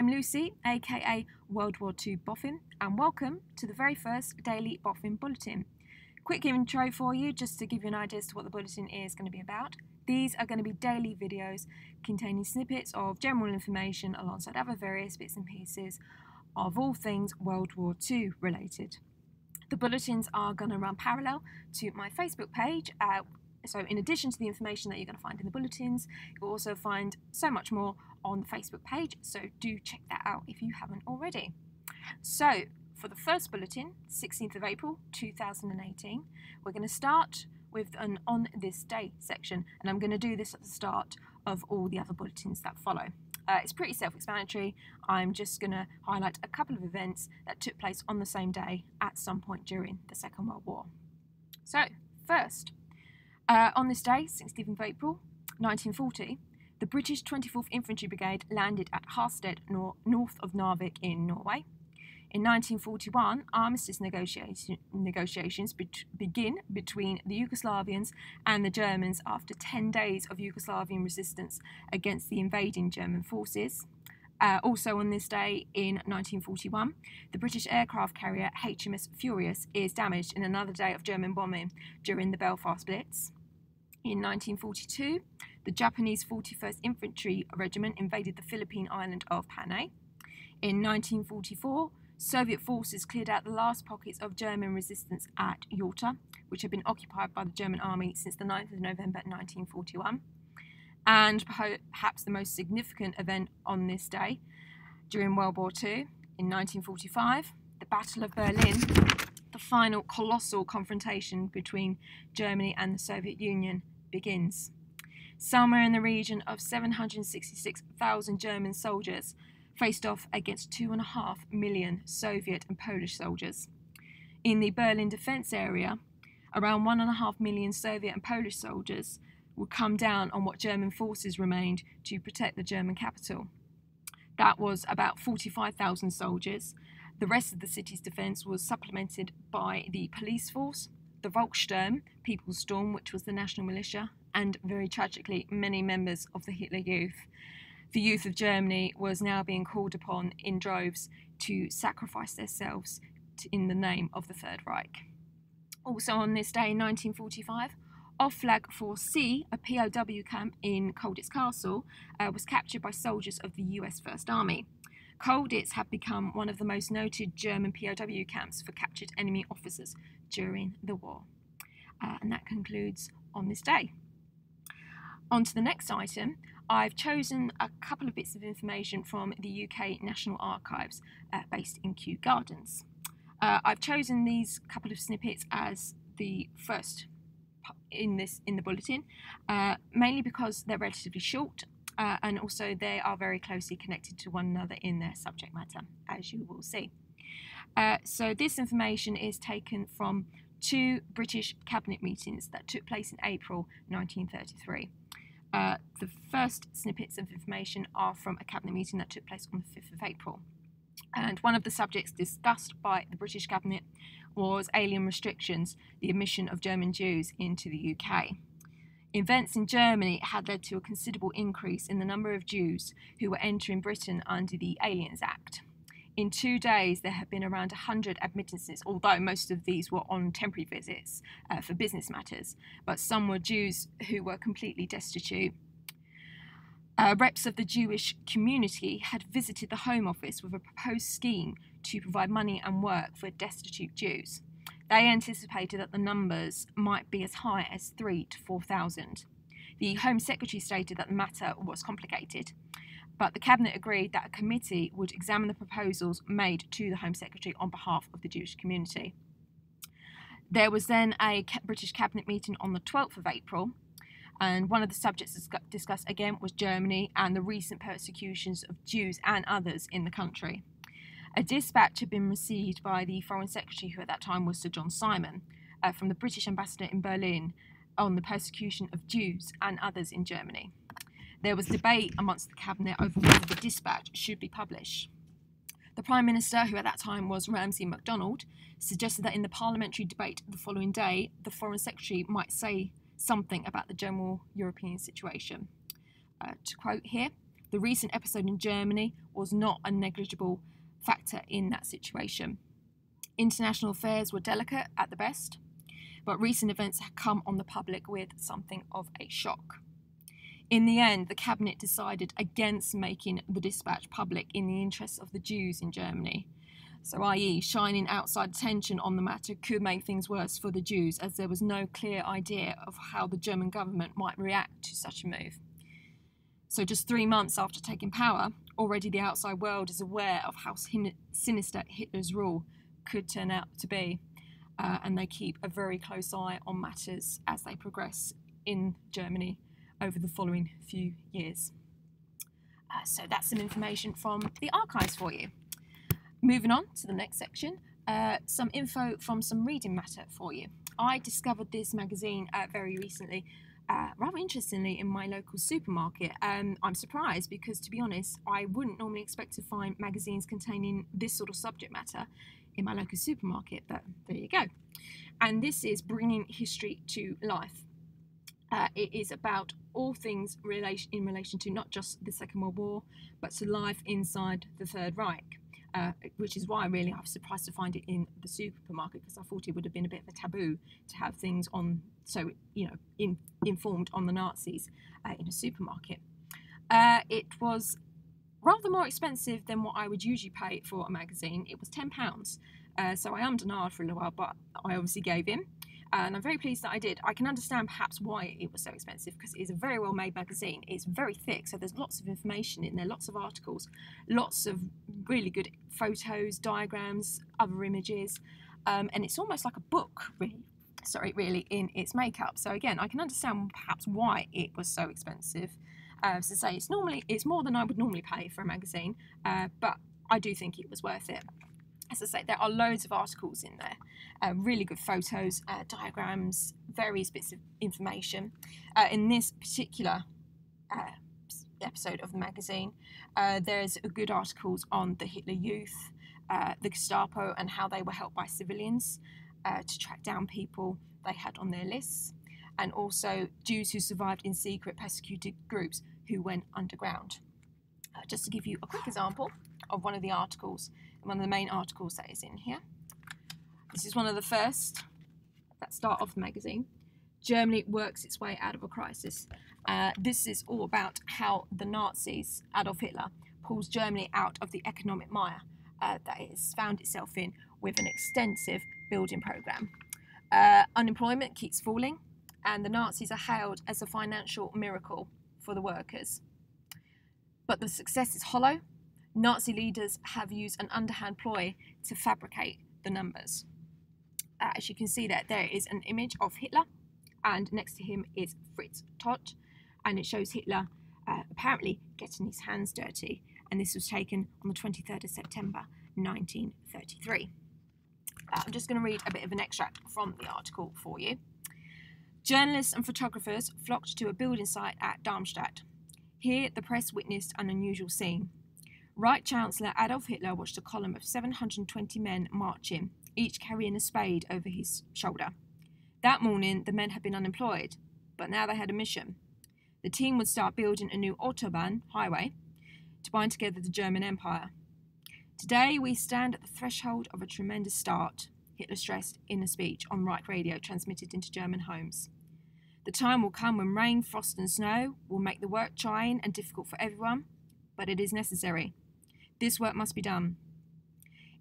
I'm Lucy, aka WW2 Boffin, and welcome to the very first Daily Boffin Bulletin. Quick intro for you, just to give you an idea as to what the bulletin is going to be about. These are going to be daily videos containing snippets of general information alongside other various bits and pieces of all things World War II related. The bulletins are going to run parallel to my Facebook page. So in addition to the information that you're going to find in the bulletins, you'll also find so much more on the Facebook page, so do check that out if you haven't already. So for the first bulletin, 16th of April 2018, we're going to start with an On This Day section, and I'm going to do this at the start of all the other bulletins that follow. It's pretty self-explanatory. I'm just going to highlight a couple of events that took place on the same day at some point during the Second World War. So first, on this day, 16th of April 1940, the British 24th Infantry Brigade landed at Harstead, north of Narvik in Norway. In 1941, armistice negotiations begin between the Yugoslavians and the Germans after 10 days of Yugoslavian resistance against the invading German forces. Also on this day in 1941, the British aircraft carrier HMS Furious is damaged in another day of German bombing during the Belfast Blitz. In 1942, the Japanese 41st Infantry Regiment invaded the Philippine island of Panay. In 1944, Soviet forces cleared out the last pockets of German resistance at Yalta, which had been occupied by the German army since the 9th of November 1941. And perhaps the most significant event on this day during World War II, in 1945, the Battle of Berlin, the final colossal confrontation between Germany and the Soviet Union, begins. Somewhere in the region of 766,000 German soldiers faced off against 2.5 million Soviet and Polish soldiers. In the Berlin defence area, around 1.5 million Soviet and Polish soldiers would come down on what German forces remained to protect the German capital. That was about 45,000 soldiers. The rest of the city's defence was supplemented by the police force, the Volkssturm, People's Storm, which was the national militia, and very tragically, many members of the Hitler Youth. The youth of Germany was now being called upon in droves to sacrifice themselves in the name of the Third Reich. Also on this day in 1945, off Flag 4C, a POW camp in Colditz Castle, was captured by soldiers of the US First Army. Colditz had become one of the most noted German POW camps for captured enemy officers during the war. And that concludes on this day. On to the next item. I've chosen a couple of bits of information from the UK National Archives based in Kew Gardens. I've chosen these couple of snippets as the first in the bulletin, mainly because they're relatively short and also they are very closely connected to one another in their subject matter, as you will see. So this information is taken from 2 British cabinet meetings that took place in April 1933. The first snippets of information are from a cabinet meeting that took place on the 5th of April. And one of the subjects discussed by the British cabinet was alien restrictions, the admission of German Jews into the UK. Events in Germany had led to a considerable increase in the number of Jews who were entering Britain under the Aliens Act. In 2 days, there had been around 100 admittances, although most of these were on temporary visits for business matters, but some were Jews who were completely destitute. Reps of the Jewish community had visited the Home Office with a proposed scheme to provide money and work for destitute Jews. They anticipated that the numbers might be as high as 3,000 to 4,000. The Home Secretary stated that the matter was complicated, but the Cabinet agreed that a committee would examine the proposals made to the Home Secretary on behalf of the Jewish community. There was then a British Cabinet meeting on the 12th of April, and one of the subjects discussed again was Germany and the recent persecutions of Jews and others in the country. A dispatch had been received by the Foreign Secretary, who at that time was Sir John Simon, from the British ambassador in Berlin on the persecution of Jews and others in Germany. There was debate amongst the cabinet over whether the dispatch should be published. The Prime Minister, who at that time was Ramsay MacDonald, suggested that in the parliamentary debate the following day, the Foreign Secretary might say something about the general European situation. To quote here, The recent episode in Germany was not a negligible factor in that situation. International affairs were delicate at the best, but recent events have come on the public with something of a shock. In the end, the cabinet decided against making the dispatch public in the interests of the Jews in Germany. So, i.e., shining outside attention on the matter could make things worse for the Jews, as there was no clear idea of how the German government might react to such a move. So just 3 months after taking power, already the outside world is aware of how sinister Hitler's rule could turn out to be, and they keep a very close eye on matters as they progress in Germany over the following few years. So that's some information from the archives for you. Moving on to the next section, some info from some reading matter for you. I discovered this magazine very recently, rather interestingly, in my local supermarket. I'm surprised because, to be honest, I wouldn't normally expect to find magazines containing this sort of subject matter in my local supermarket, but there you go. And this is Bringing History to Life. It is about all things in relation to not just the Second World War, but to life inside the Third Reich. Which is why really I was surprised to find it in the supermarket, because I thought it would have been a bit of a taboo to have things on, so informed on the Nazis in a supermarket. It was rather more expensive than what I would usually pay for a magazine. It was £10, so I ummed and ahed for a little while, but I obviously gave in. And I'm very pleased that I did. I can understand perhaps why it was so expensive, because it is a very well made magazine. It's very thick, so there's lots of information in there, lots of articles, lots of really good photos, diagrams, other images, and it's almost like a book, really, in its makeup. So again, I can understand perhaps why it was so expensive. As I say, it's more than I would normally pay for a magazine, but I do think it was worth it. As I say, there are loads of articles in there, really good photos, diagrams, various bits of information. In this particular episode of the magazine, there's good articles on the Hitler Youth, the Gestapo, and how they were helped by civilians to track down people they had on their lists, and also Jews who survived in secret persecuted groups who went underground. Just to give you a quick example of one of the articles, one of the main articles that is in here. This is one of the first that start off the magazine. Germany works its way out of a crisis. This is all about how the Nazis, Adolf Hitler, pulls Germany out of the economic mire that it has found itself in with an extensive building programme. Unemployment keeps falling, and the Nazis are hailed as a financial miracle for the workers. But the success is hollow. Nazi leaders have used an underhand ploy to fabricate the numbers. As you can see there is an image of Hitler, and next to him is Fritz Todt, and it shows Hitler apparently getting his hands dirty, and this was taken on the 23rd of September 1933. I'm just going to read a bit of an extract from the article for you. Journalists and photographers flocked to a building site at Darmstadt. Here, the press witnessed an unusual scene. Reich Chancellor Adolf Hitler watched a column of 720 men march in, each carrying a spade over his shoulder. That morning, the men had been unemployed, but now they had a mission. The team would start building a new Autobahn highway to bind together the German Empire. Today, we stand at the threshold of a tremendous start, Hitler stressed in a speech on Reich radio transmitted into German homes. The time will come when rain, frost and snow will make the work trying and difficult for everyone, but it is necessary. This work must be done.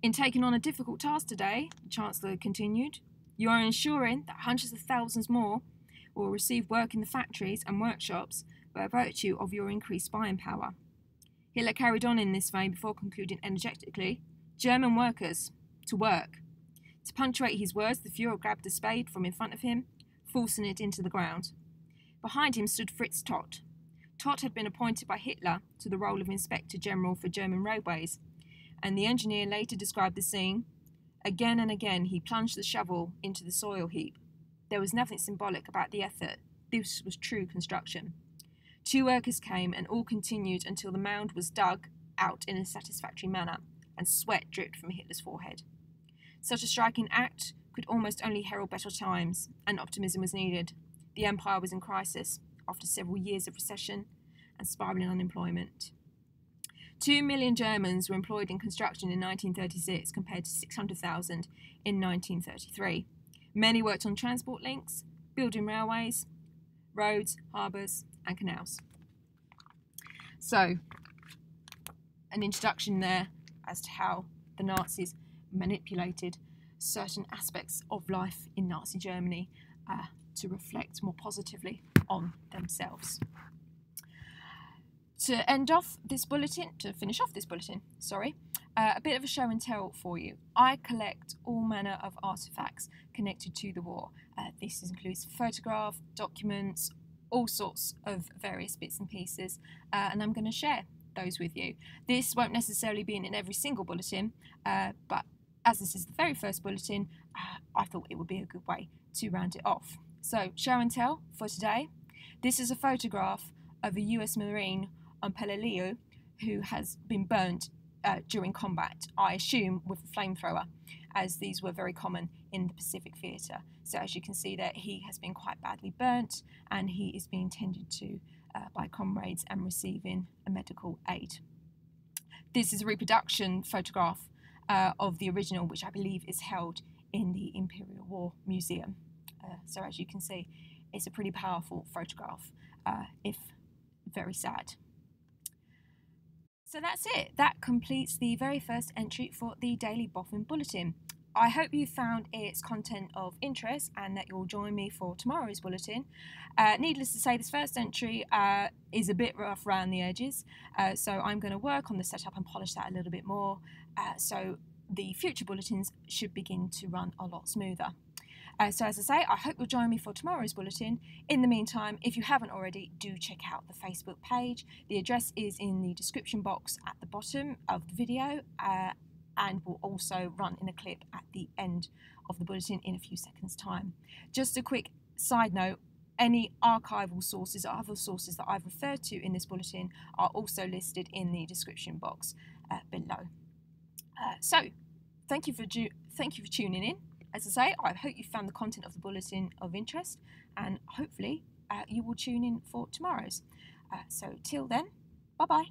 In taking on a difficult task today, the Chancellor continued, you are ensuring that hundreds of thousands more will receive work in the factories and workshops by virtue of your increased buying power. Hitler carried on in this vein before concluding energetically, German workers, to work. To punctuate his words, the Führer grabbed a spade from in front of him, forcing it into the ground. Behind him stood Fritz Todt. Todt had been appointed by Hitler to the role of Inspector General for German Railways, and the engineer later described the scene. Again and again he plunged the shovel into the soil heap. There was nothing symbolic about the effort. This was true construction. 2 workers came, and all continued until the mound was dug out in a satisfactory manner, and sweat dripped from Hitler's forehead. Such a striking act could almost only herald better times, and optimism was needed. The empire was in crisis after several years of recession and spiralling unemployment. 2 million Germans were employed in construction in 1936 compared to 600,000 in 1933. Many worked on transport links, building railways, roads, harbours and canals. So, an introduction there as to how the Nazis manipulated certain aspects of life in Nazi Germany to reflect more positively on themselves. To finish off this bulletin, a bit of a show and tell for you. I collect all manner of artefacts connected to the war. This includes photographs, documents, all sorts of various bits and pieces, and I'm going to share those with you. This won't necessarily be in every single bulletin, but as this is the very first bulletin, I thought it would be a good way to round it off. So, show and tell for today. This is a photograph of a US Marine on Peleliu who has been burnt during combat, I assume with a flamethrower, as these were very common in the Pacific theatre. So as you can see there, he has been quite badly burnt and he is being tended to by comrades and receiving a medical aid. This is a reproduction photograph of the original, which I believe is held in the Imperial War Museum. So as you can see, it's a pretty powerful photograph, if very sad. So that's it. That completes the very first entry for the Daily Boffin Bulletin. I hope you found its content of interest and that you'll join me for tomorrow's bulletin. Needless to say, this first entry is a bit rough around the edges, so I'm going to work on the setup and polish that a little bit more, so the future bulletins should begin to run a lot smoother. So as I say, I hope you'll join me for tomorrow's bulletin. In the meantime, if you haven't already, do check out the Facebook page. The address is in the description box at the bottom of the video, and will also run in a clip at the end of the bulletin in a few seconds' time. Just a quick side note, any archival sources or other sources that I've referred to in this bulletin are also listed in the description box below. So, thank you for tuning in. As I say, I hope you found the content of the bulletin of interest, and hopefully you will tune in for tomorrow's. So till then, bye-bye.